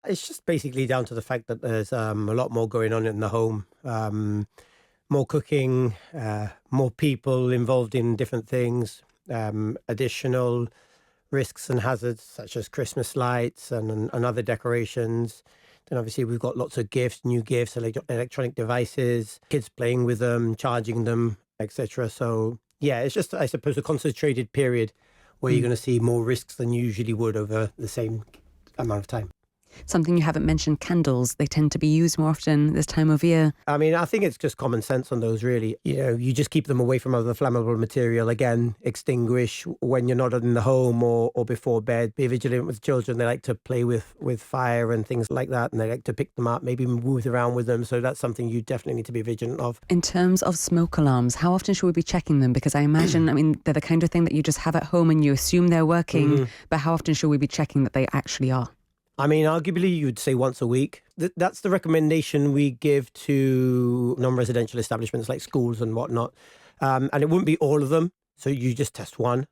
It's just basically down to the fact that there's a lot more going on in the home, more cooking, more people involved in different things, additional risks and hazards such as Christmas lights and other decorations. Then obviously we've got lots of gifts, new gifts, electronic devices, kids playing with them, charging them, etc. So yeah, it's just, I suppose, a concentrated period where you're Mm. going to see more risks than you usually would over the same amount of time. Something you haven't mentioned, candles. They tend to be used more often this time of year. I mean, I think it's just common sense on those, really. You just keep them away from other flammable material. Again, extinguish when you're not in the home or before bed. Be vigilant with children. They like to play with fire and things like that, and they like to pick them up, maybe move around with them. So that's something you definitely need to be vigilant of. In terms of smoke alarms, how often should we be checking them? Because I imagine, I mean, they're the kind of thing that you just have at home and you assume they're working, but how often should we be checking that they actually are? I mean, arguably, you'd say once a week. That's the recommendation we give to non-residential establishments like schools and whatnot. And it wouldn't be all of them. So you just test one.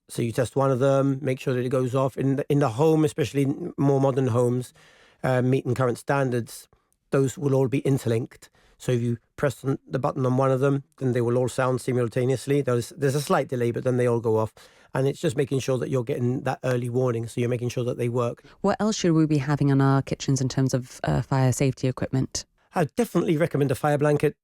So you test one of them, make sure that it goes off. In the home, especially more modern homes, meeting current standards, those will all be interlinked. So if you press the button on one of them, then they will all sound simultaneously. There's a slight delay, but then they all go off. And it's just making sure that you're getting that early warning. So you're making sure that they work. What else should we be having in our kitchens in terms of fire safety equipment? I definitely recommend a fire blanket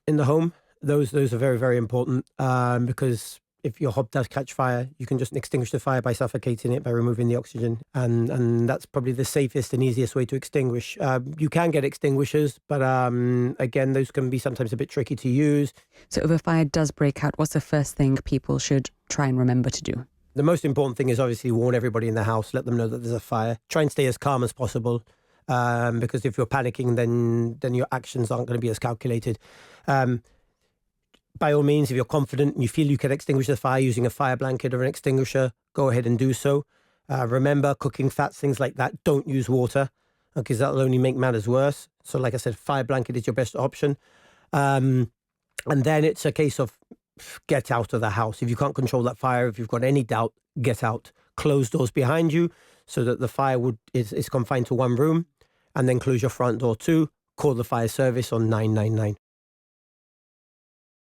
in the home. Those are very, very important because if your hob does catch fire, you can just extinguish the fire by suffocating it, by removing the oxygen. And that's probably the safest and easiest way to extinguish. You can get extinguishers, but again, those can be sometimes a bit tricky to use. So if a fire does break out, what's the first thing people should try and remember to do? The most important thing is obviously warn everybody in the house, let them know that there's a fire. Try and stay as calm as possible because if you're panicking, then your actions aren't going to be as calculated. By all means, if you're confident and you feel you can extinguish the fire using a fire blanket or an extinguisher, go ahead and do so. Remember, cooking fats, things like that, don't use water because that'll only make matters worse. So like I said, fire blanket is your best option. And then it's a case of get out of the house. If you can't control that fire, if you've got any doubt, get out. Close doors behind you so that the fire is confined to one room, and then close your front door too. Call the fire service on 999.